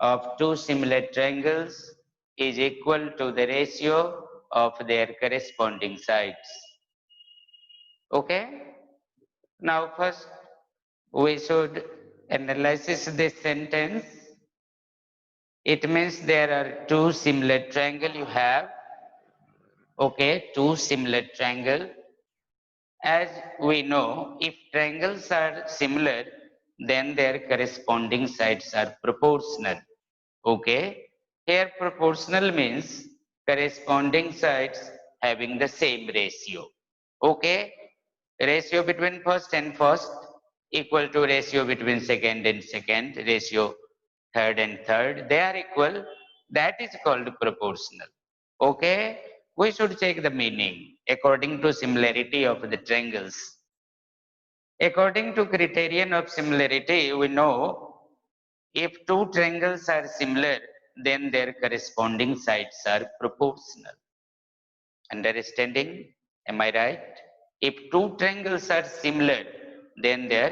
of two similar triangles is equal to the ratio of their corresponding sides. Okay? Now first we should analyze this sentence. It means there are two similar triangle you have. Okay, two similar triangle. As we know, if triangles are similar, then their corresponding sides are proportional. Okay, here proportional means corresponding sides having the same ratio. Okay, ratio between first and first equal to ratio between second and second, ratio third and third, they are equal. That is called proportional. Okay, we should check the meaning according to similarity of the triangles. According to criterion of similarity, we know if two triangles are similar, then their corresponding sides are proportional. Understanding? Am I right? If two triangles are similar, then their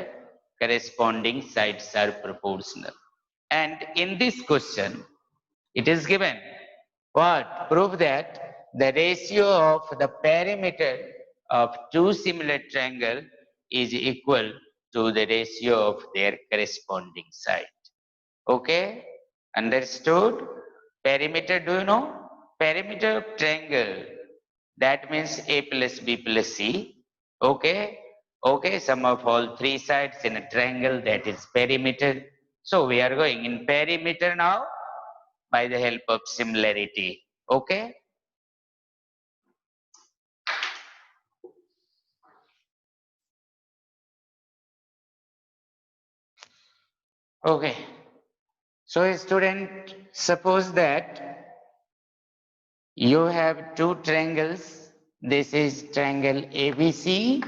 corresponding sides are proportional. And in this question, it is given what? Prove that the ratio of the perimeter of two similar triangle is equal to the ratio of their corresponding side. Okay? Understood? Perimeter, do you know? Perimeter of triangle, that means A plus B plus C. Okay? Okay, sum of all three sides in a triangle, that is perimeter. So we are going in perimeter now by the help of similarity. Okay? Okay. So student, suppose that you have two triangles. This is triangle ABC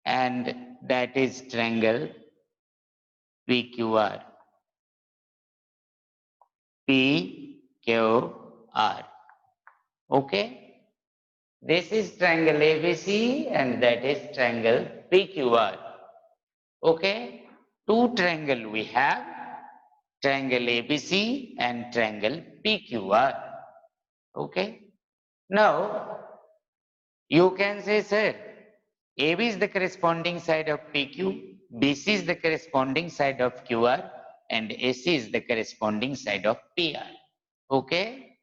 and that is triangle PQR. PQR. Okay? This is triangle ABC and that is triangle PQR. Okay? Two triangle we have, triangle ABC and triangle PQR. Okay? Now, you can say, sir, AB is the corresponding side of PQ, BC is the corresponding side of QR, and AC is the corresponding side of PR. Okay?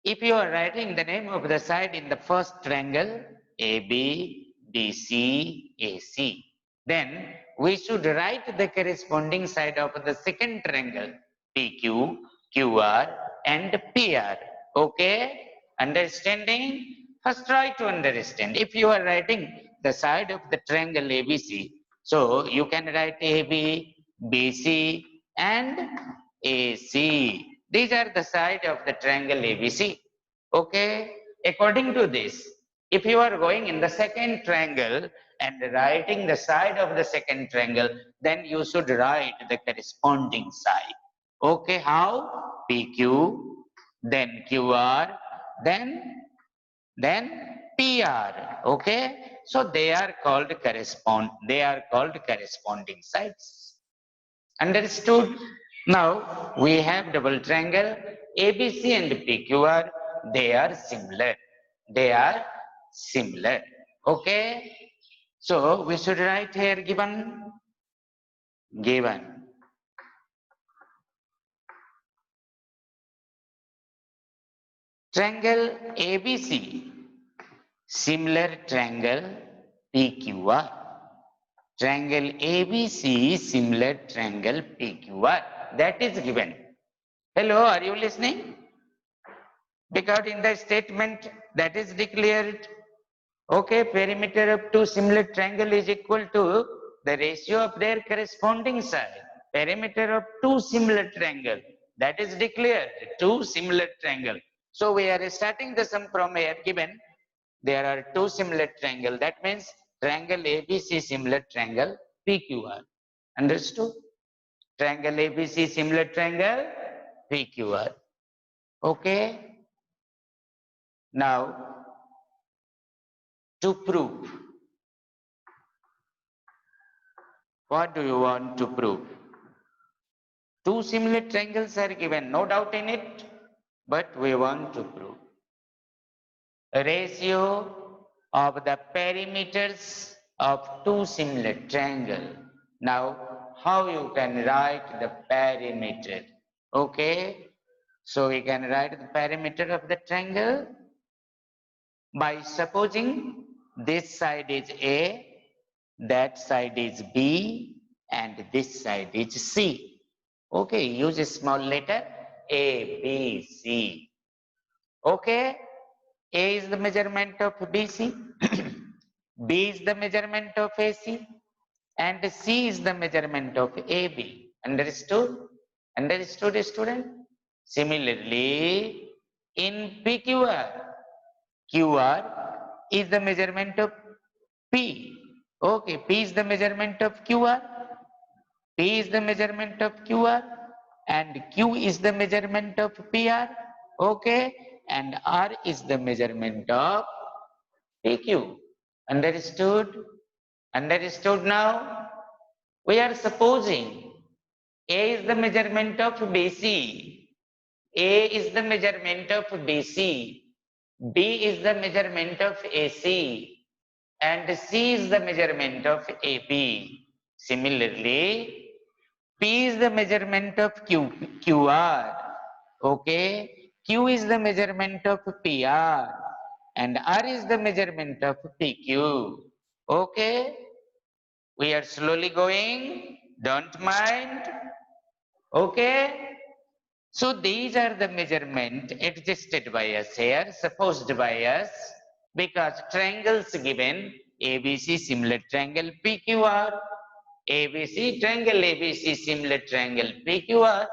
If you are writing the name of the side in the first triangle, AB, BC, AC, then we should write the corresponding side of the second triangle, PQ, QR, and PR. Okay? Understanding? First try to understand. If you are writing the side of the triangle ABC, so you can write AB, BC, and AC. These are the side of the triangle ABC. Okay? According to this, if you are going in the second triangle and writing the side of the second triangle, then you should write the corresponding side. Okay, how? PQ, then QR, then PR. Okay, so they are called corresponding sides. Understood? Now we have double triangle ABC and PQR. They are similar. They are similar. Okay. So we should write here given. Triangle ABC, similar triangle PQR. Triangle ABC, similar triangle PQR. That is given. Hello, are you listening? Because in the statement that is declared, okay, perimeter of two similar triangle is equal to the ratio of their corresponding side. Perimeter of two similar triangle, that is declared, two similar triangle. So we are starting the sum from here given there are two similar triangle. That means triangle ABC similar triangle PQR. Understood? Triangle ABC similar triangle PQR. Okay. Now, to prove, what do you want to prove? Two similar triangles are given, no doubt in it, but we want to prove. Ratio of the perimeters of two similar triangles. Now, how you can write the perimeter? Okay, so we can write the perimeter of the triangle by supposing this side is A, that side is B, and this side is C. Okay, use a small letter A, B, C. Okay, A is the measurement of BC, B is the measurement of AC, and C is the measurement of AB. Understood? Understood, student? Similarly, in PQR, QR is the measurement of P. Okay, P is the measurement of QR, P is the measurement of QR, and Q is the measurement of PR. Okay, and R is the measurement of PQ. Understood? Understood now? We are supposing A is the measurement of BC, A is the measurement of BC, B is the measurement of AC, and C is the measurement of AB. Similarly, P is the measurement of QR. Okay, Q is the measurement of PR, and R is the measurement of PQ. Okay, we are slowly going, don't mind. Okay, so these are the measurement adjusted by us here, supposed by us, because triangles given ABC similar triangle PQR, ABC triangle ABC similar triangle PQR,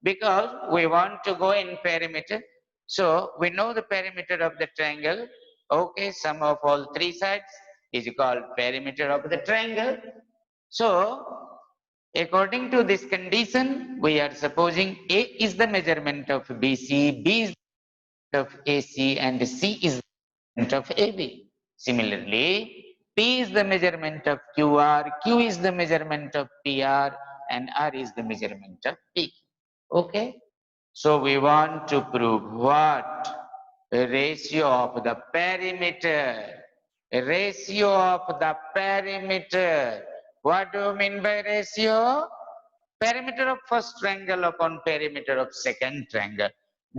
because we want to go in perimeter. So we know the perimeter of the triangle. Okay, sum of all three sides is called perimeter of the triangle. So according to this condition, we are supposing A is the measurement of BC, B is the measurement of AC, and C is the measurement of AB. Similarly, P is the measurement of QR, Q is the measurement of PR, and R is the measurement of P. Okay? So we want to prove what? A ratio of the perimeter. A ratio of the perimeter. What do you mean by ratio? Perimeter of first triangle upon perimeter of second triangle.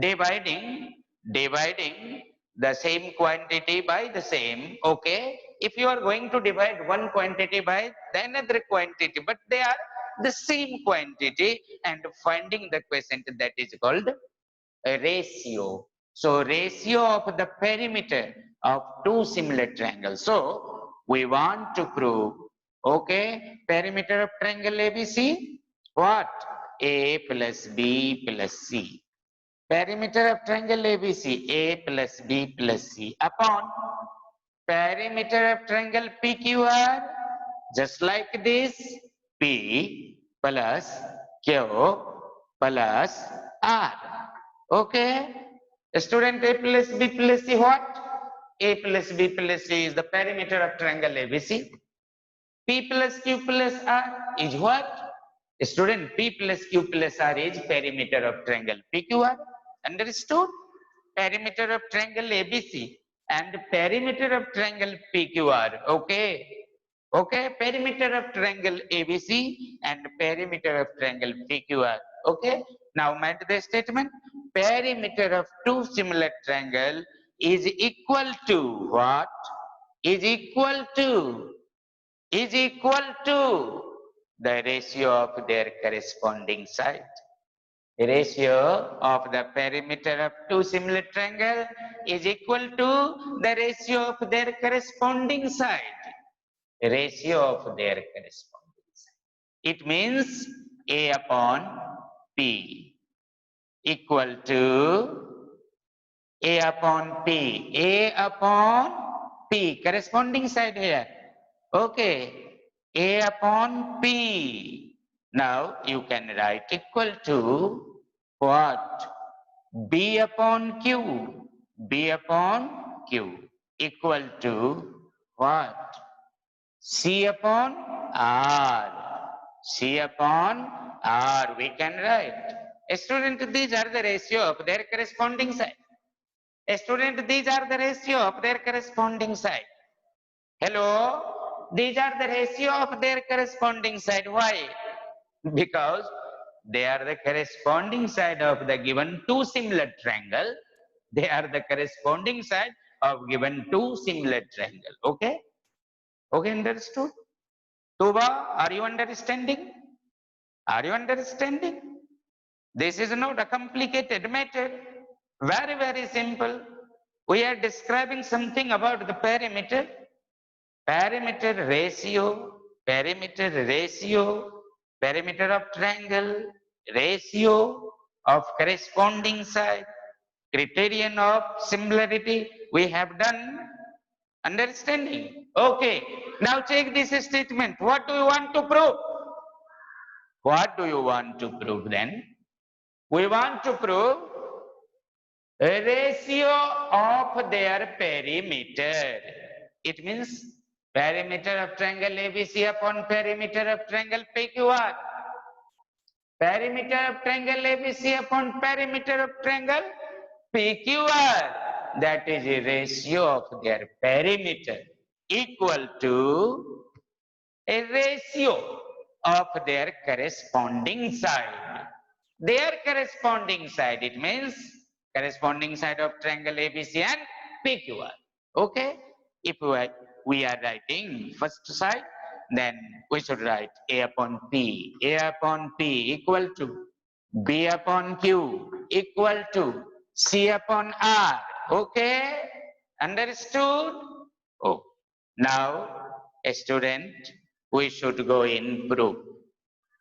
Dividing the same quantity by the same. Okay. If you are going to divide one quantity by the another quantity, but they are the same quantity, and finding the quotient, that is called a ratio. So ratio of the perimeter of two similar triangles. So we want to prove, okay, perimeter of triangle ABC, what? A plus B plus C. Perimeter of triangle ABC, A plus B plus C upon perimeter of triangle PQR, just like this, P plus Q plus R. Okay, student, A plus B plus C what? A plus B plus C is the perimeter of triangle ABC. P plus Q plus R is what? Student, P plus Q plus R is perimeter of triangle PQR. Understood? Perimeter of triangle ABC and perimeter of triangle PQR. Okay. Okay. Perimeter of triangle ABC and perimeter of triangle PQR. Okay. Now mind the statement. Perimeter of two similar triangle is equal to what? Is equal to the ratio of their corresponding side. The ratio of the perimeter of two similar triangles is equal to the ratio of their corresponding side. The ratio of their corresponding side. It means A upon P equal to A upon P. A upon P. Corresponding side here. Okay. A upon P. Now you can write equal to what? B upon Q. B upon Q equal to what? C upon R. C upon or we can write, student, these are the ratio of their corresponding side. Student, these are the ratio of their corresponding side. Hello, these are the ratio of their corresponding side. Why? Because they are the corresponding side of the given two similar triangle. They are the corresponding side of given two similar triangle. Okay? Okay, understood? Tuba, are you understanding? Are you understanding? This is not a complicated matter. Very, very simple. We are describing something about the perimeter. Perimeter ratio, perimeter of triangle, ratio of corresponding side, criterion of similarity. We have done. Understanding? Okay. Now check this statement. What do you want to prove? What do you want to prove then? We want to prove a ratio of their perimeter. It means perimeter of triangle ABC upon perimeter of triangle PQR. Perimeter of triangle ABC upon perimeter of triangle PQR. That is a ratio of their perimeter equal to a ratio of their corresponding side. Their corresponding side, it means corresponding side of triangle ABC and PQR. Okay? If we are writing first side, then we should write A upon P. A upon P equal to B upon Q equal to C upon R. Okay? Understood? Oh, now a student, we should go in proof.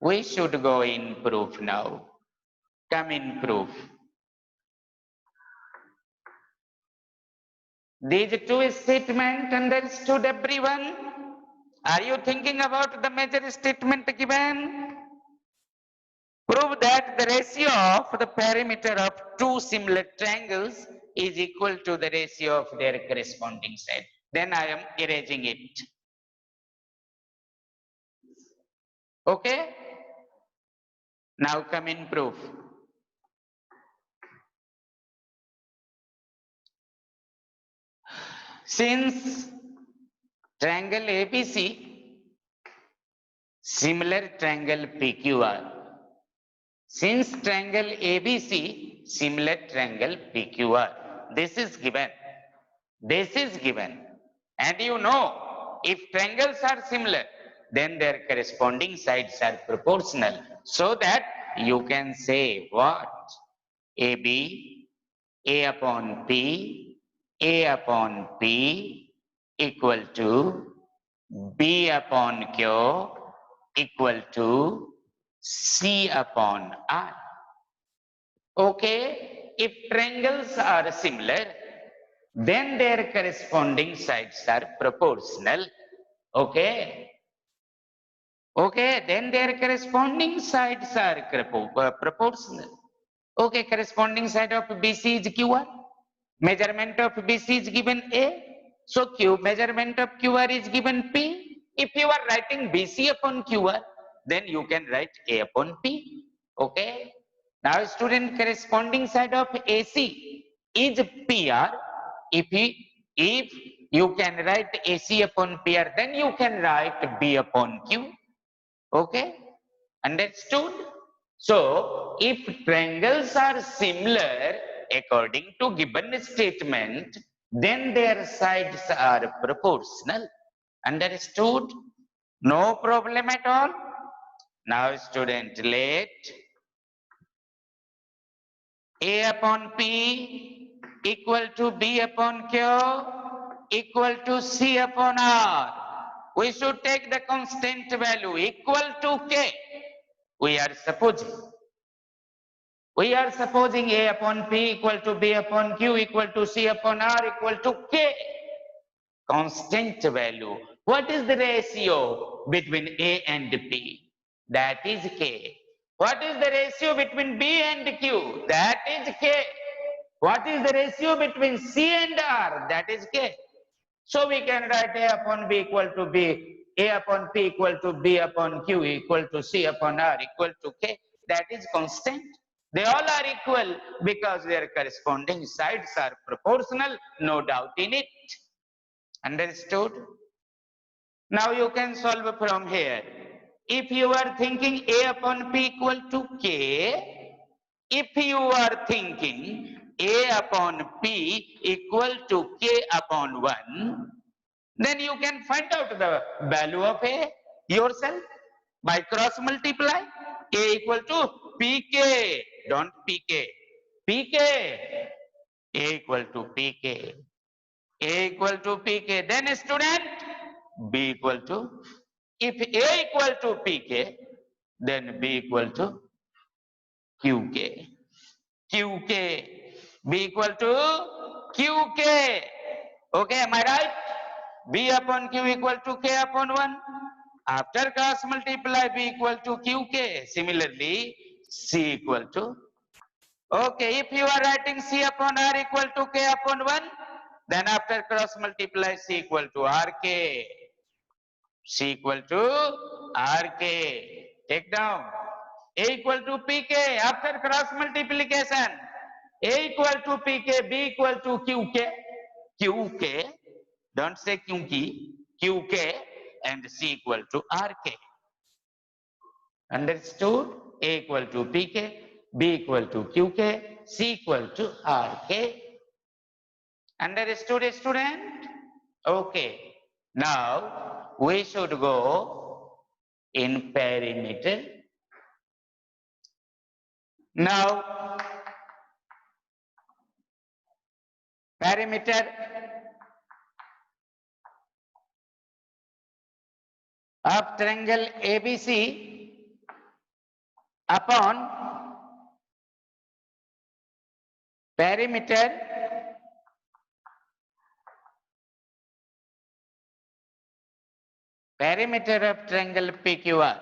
We should go in proof now. Come in proof. These two statements understood everyone? Are you thinking about the major statement given? Prove that the ratio of the perimeter of two similar triangles is equal to the ratio of their corresponding side. Then I am erasing it. Okay? Now come in proof. Since triangle ABC, similar triangle PQR. Since triangle ABC, similar triangle PQR. This is given. This is given. And you know, if triangles are similar, then their corresponding sides are proportional. So that you can say what? AB, A upon P, A upon P equal to B upon Q equal to C upon R. Okay, if triangles are similar, then their corresponding sides are proportional. Okay. Okay, then their corresponding sides are proportional. Okay, corresponding side of BC is QR. Measurement of BC is given A. So Q, measurement of QR is given P. If you are writing BC upon QR, then you can write A upon P. Okay. Now student, corresponding side of AC is PR. If you can write AC upon PR, then you can write B upon Q. Okay. Understood? So, if triangles are similar according to given statement, then their sides are proportional. Understood? No problem at all? Now, student, let A upon P equal to B upon Q equal to C upon R. We should take the constant value equal to K. We are supposing A upon P equal to B upon Q equal to C upon R equal to K. Constant value. What is the ratio between A and P? That is K. What is the ratio between B and Q? That is K. What is the ratio between C and R? That is K. So we can write A upon B equal to B A upon P equal to B upon Q equal to C upon R equal to K. That is constant. They all are equal because their corresponding sides are proportional, no doubt in it. Understood? Now you can solve from here. If you are thinking A upon P equal to K, if you are thinking A upon P equal to K upon 1, then you can find out the value of A yourself by cross multiply. A equal to PK, don't PK, PK, A equal to PK, A equal to PK. Then student, B equal to, if A equal to PK, then B equal to QK, QK, B equal to QK. Okay, am I right? B upon Q equal to K upon 1. After cross multiply, B equal to QK. Similarly, C equal to, okay, if you are writing C upon R equal to K upon 1, then after cross multiply, C equal to RK. C equal to RK. Take down. A equal to PK after cross multiplication. A equal to PK, B equal to QK. QK, don't say QK, QK, and C equal to RK. Understood? A equal to PK, B equal to QK, C equal to RK. Understood, student? Okay. Now we should go in perimeter. Now perimeter of triangle ABC upon perimeter of triangle PQR.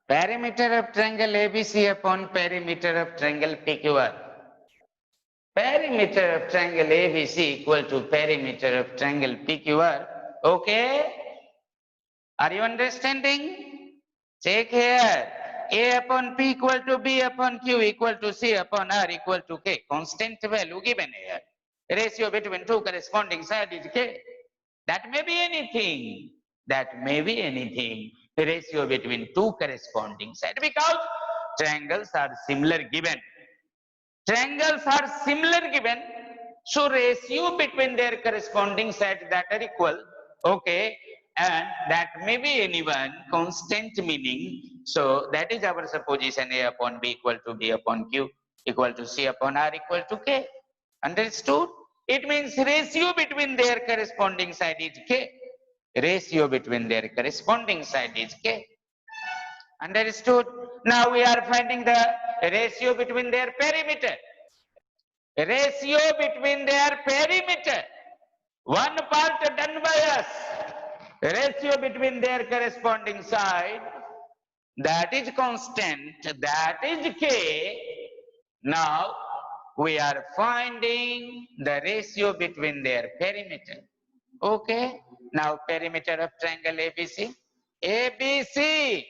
Perimeter of triangle ABC upon perimeter of triangle PQR. Perimeter of triangle ABC equal to perimeter of triangle PQR. Okay? Are you understanding? Check here. A upon P equal to B upon Q equal to C upon R equal to K. Constant value given here. Ratio between two corresponding sides is K. That may be anything. That may be anything. Ratio between two corresponding sides, because triangles are similar given. Triangles are similar given. So ratio between their corresponding sides that are equal. Okay. And that may be anyone, constant meaning. So that is our supposition. A upon B equal to B upon Q equal to C upon R equal to K. Understood? It means ratio between their corresponding side is K. Ratio between their corresponding side is K. Understood? Now we are finding the ratio between their perimeter. Ratio between their perimeter. One part done by us. Ratio between their corresponding side. That is constant. That is K. Now we are finding the ratio between their perimeter. Okay. Now perimeter of triangle ABC. ABC.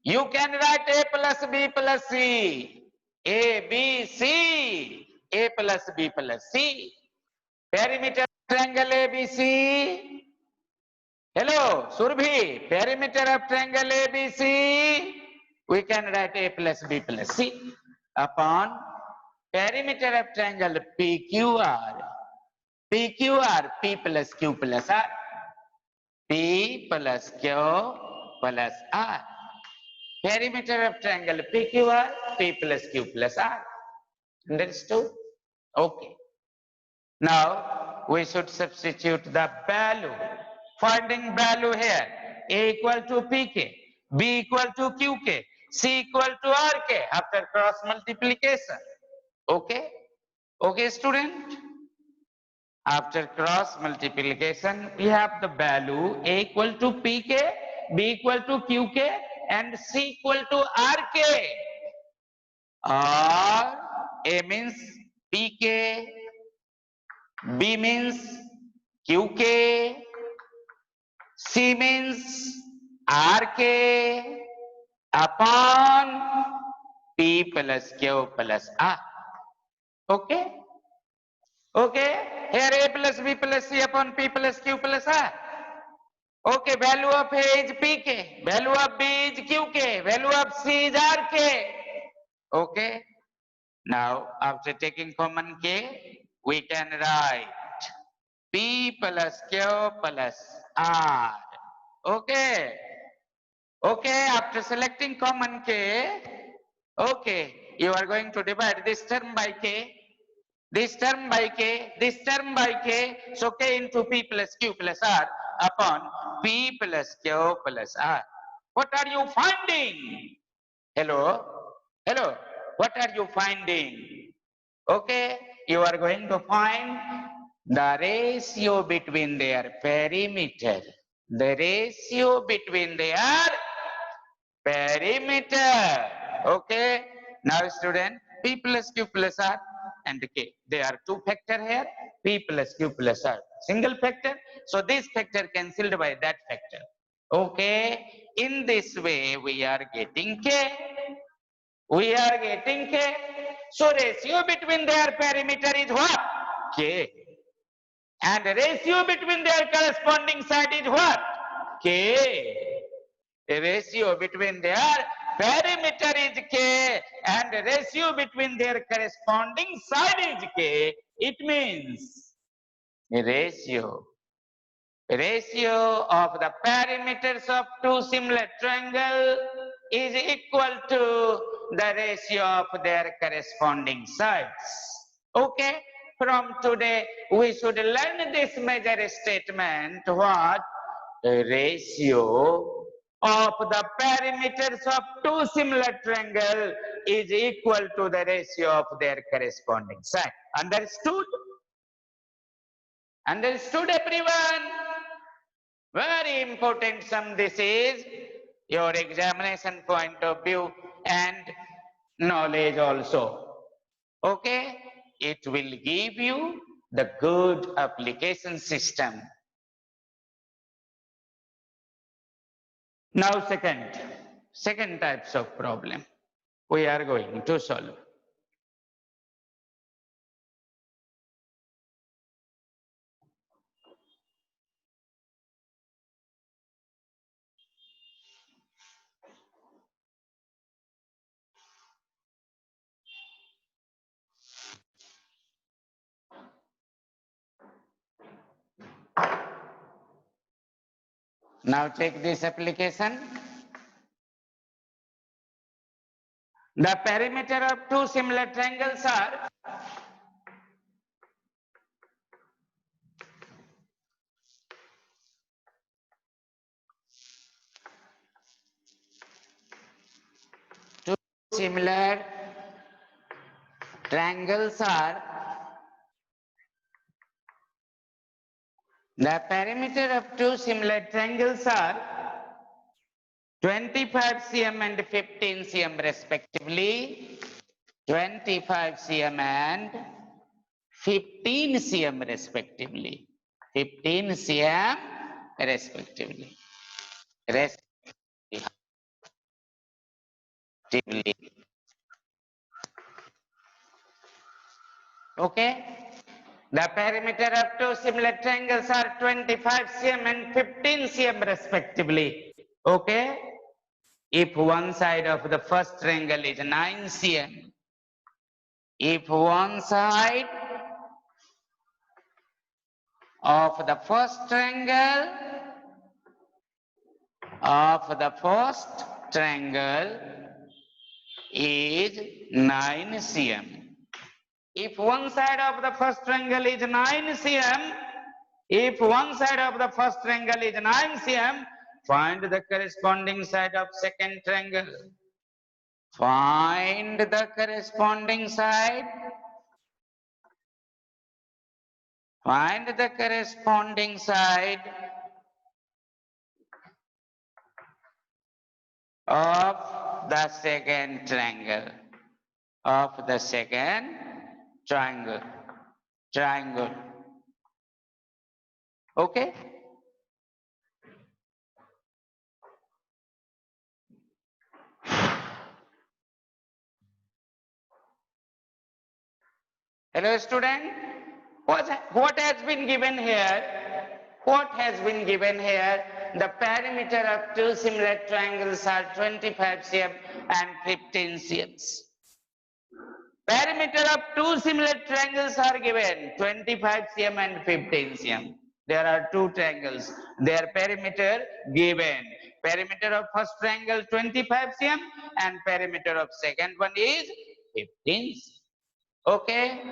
You can write A plus B plus C. A, B, C. A plus B plus C. Perimeter of triangle ABC. Hello, Surbhi. Perimeter of triangle ABC. We can write A plus B plus C upon perimeter of triangle PQR. PQR, P plus Q plus R. P plus Q plus R. Perimeter of triangle PQR, P plus Q plus R. Understood? Okay. Now we should substitute the value. Finding value here. A equal to PK, B equal to QK, C equal to RK after cross multiplication. Okay? Okay, student? After cross multiplication, we have the value A equal to PK, B equal to QK, and C equal to RK. Or A means PK, B means QK. C means RK upon P plus Q plus R. Okay? Okay? Here A plus B plus C upon P plus Q plus R. Okay, value of A is PK, value of B is QK, value of C is RK. Okay? Now, after taking common K, we can write P plus Q plus R. Okay? Okay, after selecting common K, okay, you are going to divide this term by K, this term by K, this term by K, so K into P plus Q plus R upon P plus Q plus R. What are you finding? Hello? Hello? What are you finding? Okay, you are going to find the ratio between their perimeter. The ratio between their perimeter. Okay. Now student, P plus Q plus R and K. There are two factor here. P plus Q plus R. Single factor. So this factor cancelled by that factor. Okay. In this way, we are getting K. We are getting K. So ratio between their perimeter is what? K. And ratio between their corresponding side is what? K. A ratio between their perimeter is K and the ratio between their corresponding side is K. It means a ratio of the perimeters of two similar triangles is equal to the ratio of their corresponding sides. Okay, from today we should learn this major statement. What? A ratio of the perimeters of two similar triangles is equal to the ratio of their corresponding side. Understood? Understood, everyone? Very important sum this is, your examination point of view and knowledge also. Okay? It will give you the good application system. Now second types of problem we are going to solve. Now take this application. The perimeter of two similar triangles are two similar triangles are the perimeter of two similar triangles are 25 cm and 15 cm respectively. 25 cm and 15 cm respectively. 15 cm respectively. Okay. The perimeter of two similar triangles are 25 cm and 15 cm respectively. Okay. If one side of the first triangle is 9 cm, if one side of the first triangle is 9 cm. If one side of the first triangle is 9 cm, if one side of the first triangle is 9 cm, find the corresponding side of second triangle. Find the corresponding side. Find the corresponding side of the second triangle. Of the second triangle. Okay. Hello student, what has been given here? What has been given here? The perimeter of two similar triangles are 25 cm and 15 cm. Perimeter of two similar triangles are given 25 cm and 15 cm. There are two triangles. Their perimeter given. Perimeter of first triangle 25 cm and perimeter of second one is 15 cm. Okay.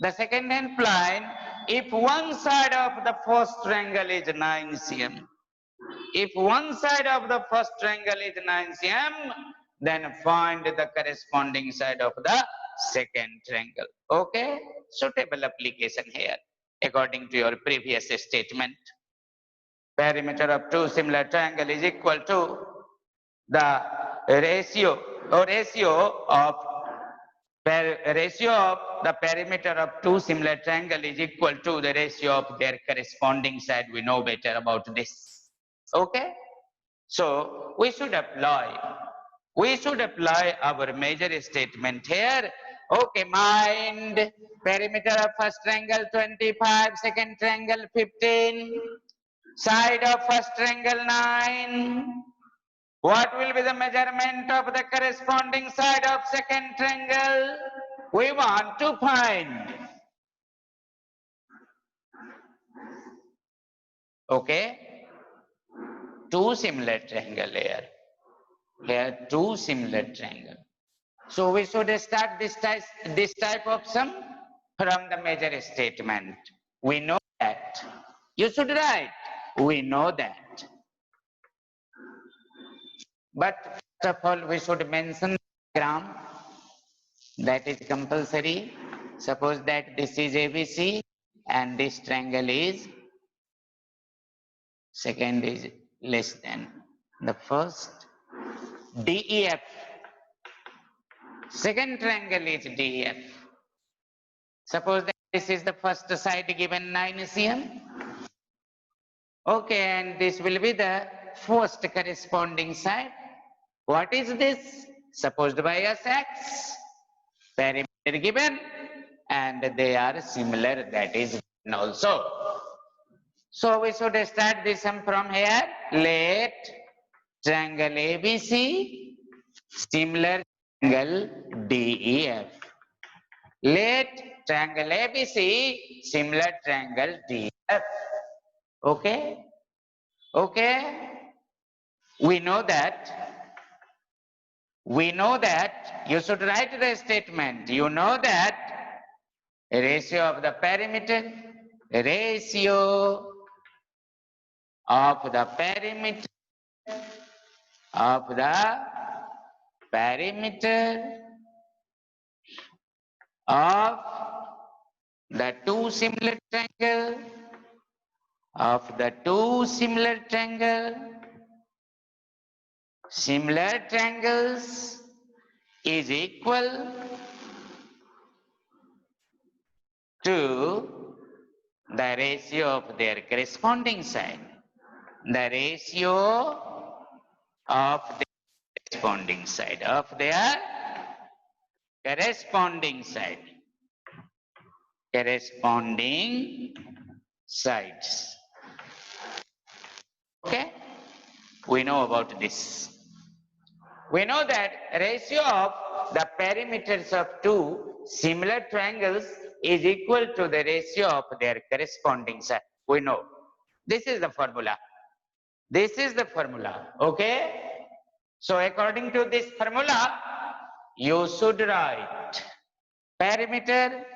The second hand plane, if one side of the first triangle is 9 cm, if one side of the first triangle is 9 cm, then find the corresponding side of the second triangle. Okay, suitable application here according to your previous statement. Perimeter of two similar triangle is equal to the ratio of the perimeter of two similar triangle is equal to the ratio of their corresponding side. We know better about this. Okay, so we should apply our major statement here. Okay, mind perimeter of first triangle 25, second triangle 15, side of first triangle 9. What will be the measurement of the corresponding side of second triangle? We want to find. Okay, two similar triangle here. Here two similar triangle. So we should start this type of sum from the major statement. We know that. You should write. We know that. But first of all, we should mention the diagram. That is compulsory. Suppose that this is ABC and this triangle is second is less than the first. DEF. Second triangle is DEF. Suppose that this is the first side given 9 cm. Okay, and this will be the first corresponding side. What is this? Supposed by us x. Perimeter given and they are similar, that is given also. So we should start this sum from here. Let triangle ABC similar triangle DEF. Let triangle ABC similar triangle DEF. Okay? Okay? We know that you should write the statement. You know that ratio of the perimeter of the perimeter of the two similar triangles is equal to the ratio of their corresponding side. The ratio of the corresponding side corresponding sides. Okay, we know about this. We know that ratio of the perimeters of two similar triangles is equal to the ratio of their corresponding side. We know. This is the formula. Okay. So according to this formula, you should write perimeter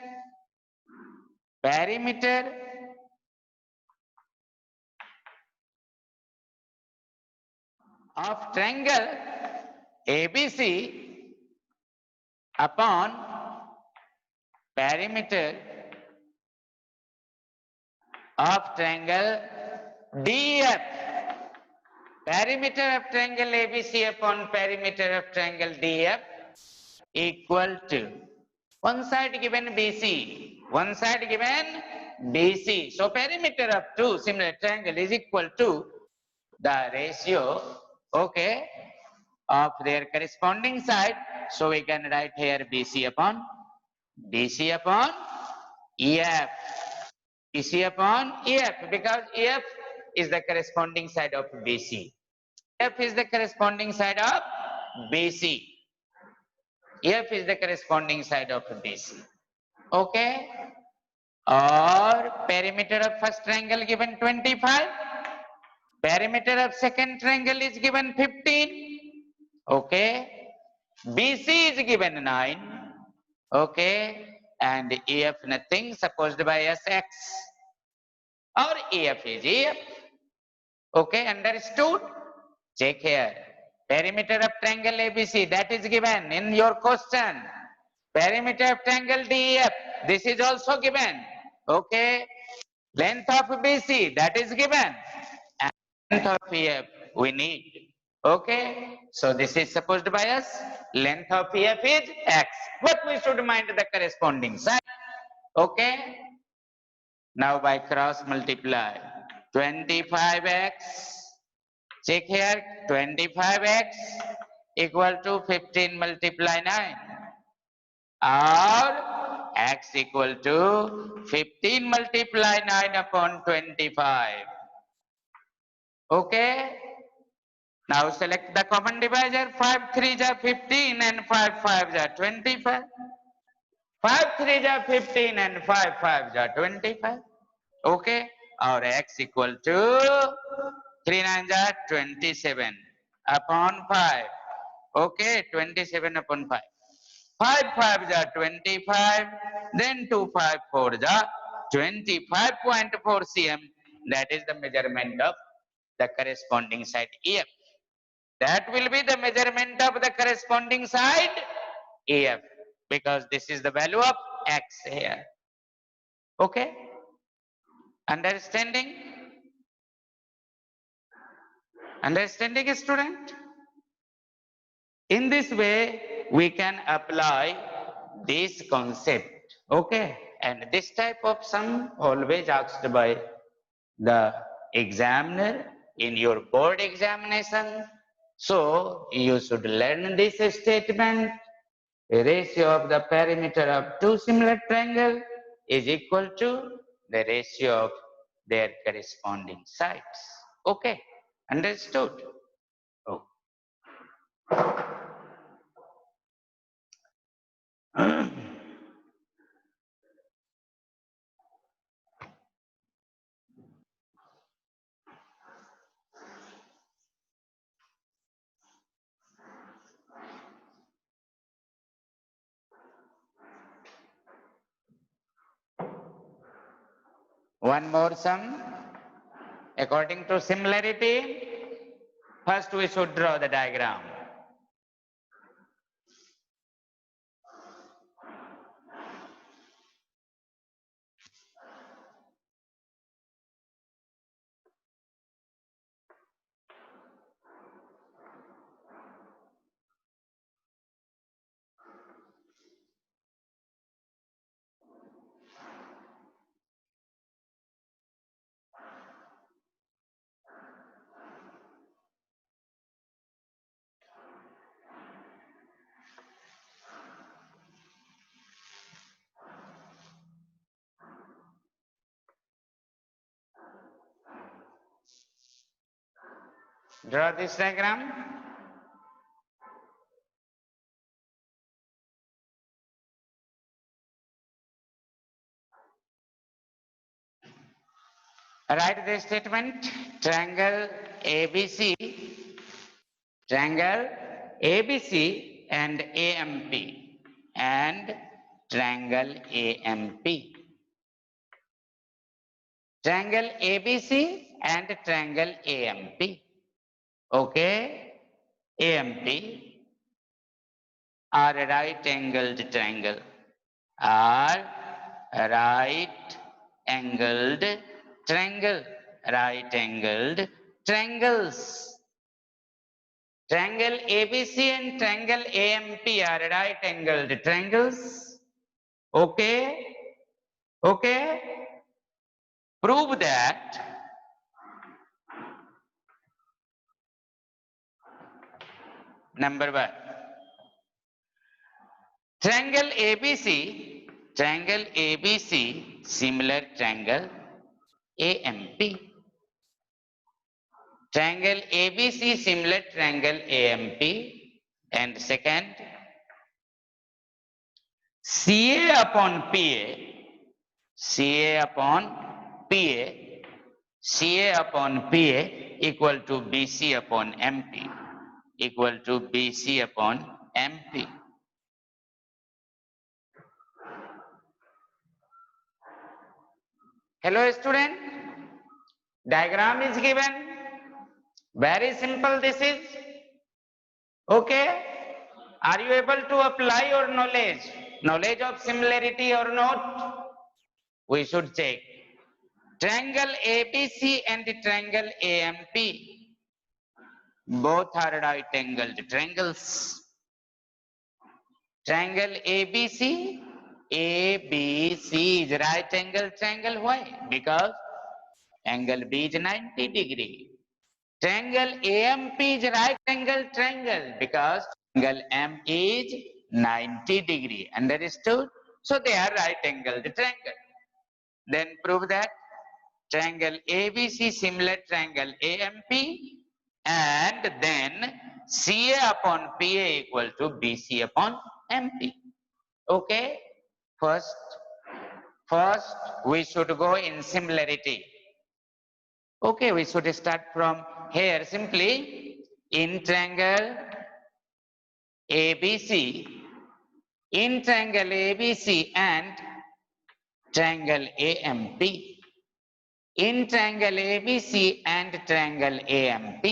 of triangle ABC upon perimeter of triangle DEF. Perimeter of triangle ABC upon perimeter of triangle DEF equal to one side given BC, one side given BC. So perimeter of two similar triangle is equal to the ratio, okay, of their corresponding side. So we can write here BC upon EF. BC upon EF, because EF is the corresponding side of BC. F is the corresponding side of BC. F is the corresponding side of BC. Okay? Or perimeter of first triangle given 25. Perimeter of second triangle is given 15. Okay? BC is given 9. Okay? And EF nothing, supposed by us X. Or EF is EF. Okay, understood? Check here. Perimeter of triangle ABC, that is given in your question. Perimeter of triangle DEF, this is also given. Okay. Length of BC, that is given. And length of EF, we need. Okay. So this is supposed by us. Length of EF is X. But we should mind the corresponding side. Okay. Now by cross multiply. 25x. Check here, 25x equal to 15 multiply 9. Or x equal to 15 multiply 9 upon 25. Okay. Now select the common divisor. 5 3s are 15 and 5 5s are 25. 5 3s are 15 and 5 5s are 25. Okay. Or x equal to 3 9s are 27 upon 5. Okay, 27 upon 5. 5 5s are 25. Then 2 5 4s are 25.4 cm. That is the measurement of the corresponding side EF. That will be the measurement of the corresponding side EF, because this is the value of x here. Okay? Understanding? Understanding, student? In this way, we can apply this concept. Okay? And this type of sum always asked by the examiner in your board examination. So you should learn this statement. A ratio of the perimeter of two similar triangles is equal to the ratio of their corresponding sides. Okay, understood? Oh. One more sum. According to similarity, first we should draw the diagram. Draw this diagram. Write the statement. Triangle ABC, triangle ABC and AMP, and triangle AMP. Triangle ABC and triangle AMP. Okay, AMP are a right angled triangle. Are right angled triangle. Right angled triangles. Triangle ABC and triangle AMP are right angled triangles. Okay? Okay? Prove that number 1, triangle ABC similar triangle AMP. Triangle ABC similar triangle AMP. And second, CA upon PA, CA upon PA, CA upon PA equal to BC upon MP, equal to BC upon MP. Hello student, diagram is given. Very simple this is. Okay, are you able to apply your knowledge of similarity or not? We should check. Triangle ABC and triangle AMP, both are right angled triangles. Triangle ABC is right angle triangle. Why? Because angle B is 90 degree. Triangle AMP is right angle triangle because angle M is 90 degree. Understood? So they are right angled triangle. Then prove that triangle ABC similar triangle AMP, and then CA upon PA equal to BC upon MP. Okay, first we should go in similarity. Okay, we should start from here simply. In triangle ABC, in triangle ABC and triangle AMP, in triangle ABC and triangle AMP,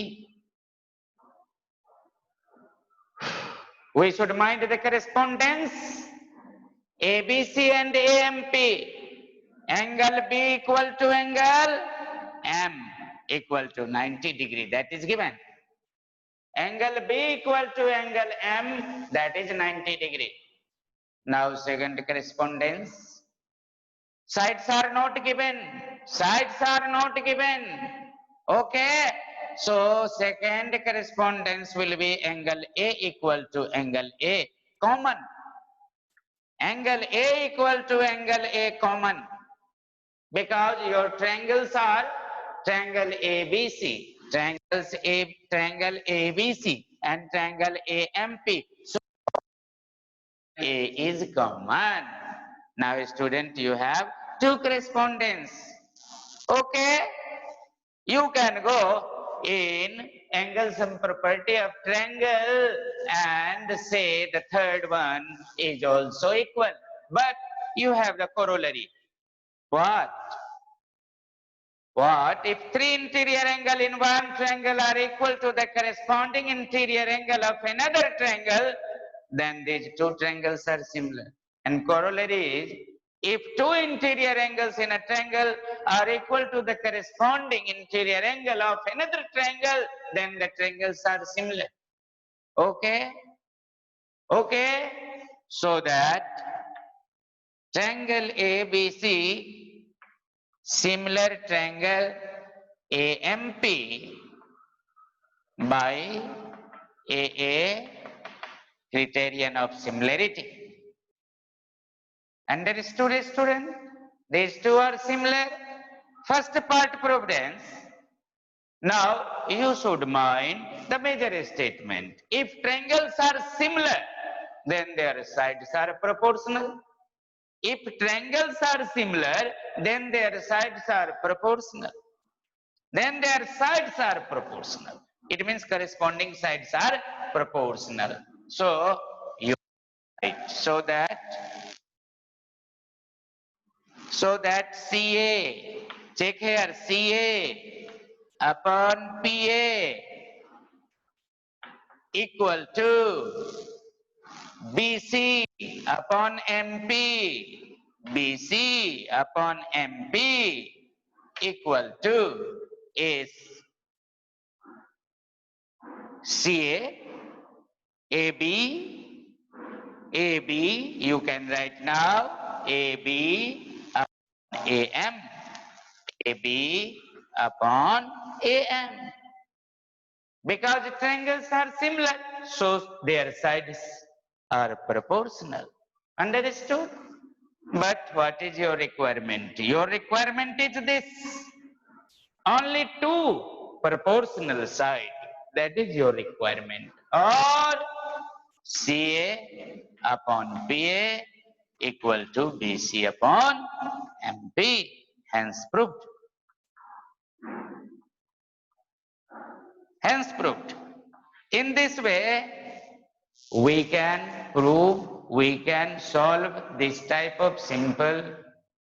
we should mind the correspondence. ABC and AMP, angle B equal to angle M equal to 90 degree, that is given. Angle B equal to angle M, that is 90 degree. Now second correspondence. Sides are not given. Sides are not given. Okay. So second correspondence will be angle A equal to angle A common. Angle A equal to angle A common. Because your triangles are triangle ABC, triangle ABC and triangle AMP. So A is common. Now student, you have two correspondence. Okay, you can go in angle sum property of triangle and say the third one is also equal. But you have the corollary. What? What if three interior angle in one triangle are equal to the corresponding interior angle of another triangle? Then these two triangles are similar. And corollary is, if two interior angles in a triangle are equal to the corresponding interior angle of another triangle, then the triangles are similar. Okay? Okay? So that triangle ABC, similar triangle AMP by AA criterion of similarity. Understood, student? These two are similar. First part prudence. Now you should mind the major statement. If triangles are similar, then their sides are proportional. If triangles are similar, then their sides are proportional. Then their sides are proportional. It means corresponding sides are proportional. So you write so that CA, check here, CA upon PA equal to BC upon MP, BC upon MP equal to is CA, AB, you can write now AB upon AM AB upon AM. Because triangles are similar, so their sides are proportional. Understood? But what is your requirement? Your requirement is this. Only two proportional sides. That is your requirement. Or CA upon PA equal to BC upon MP. Hence proved. Hence proved. In this way, we can prove, we can solve this type of simple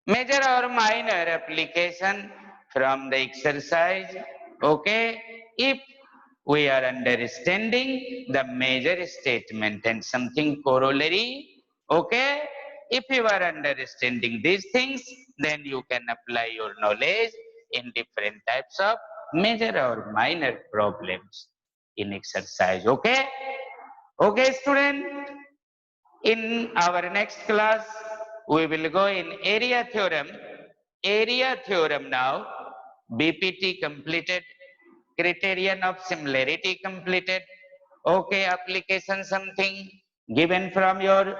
major or minor application from the exercise. Okay, if we are understanding the major statement and something corollary. Okay, if you are understanding these things, then you can apply your knowledge in different types of major or minor problems in exercise. Okay, okay, student. In our next class, we will go in area theorem. Area theorem now. BPT completed. Criterion of similarity completed. Okay, application something given from your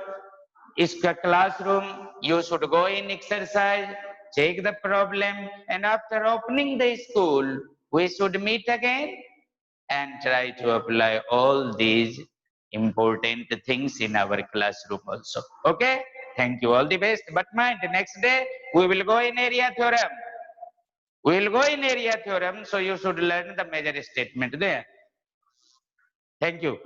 classroom. You should go in exercise, check the problem, and after opening the school, we should meet again and try to apply all these important things in our classroom also. Okay? Thank you. All the best. But mind, next day we will go in area theorem. We will go in area theorem, so you should learn the major statement there. Thank you.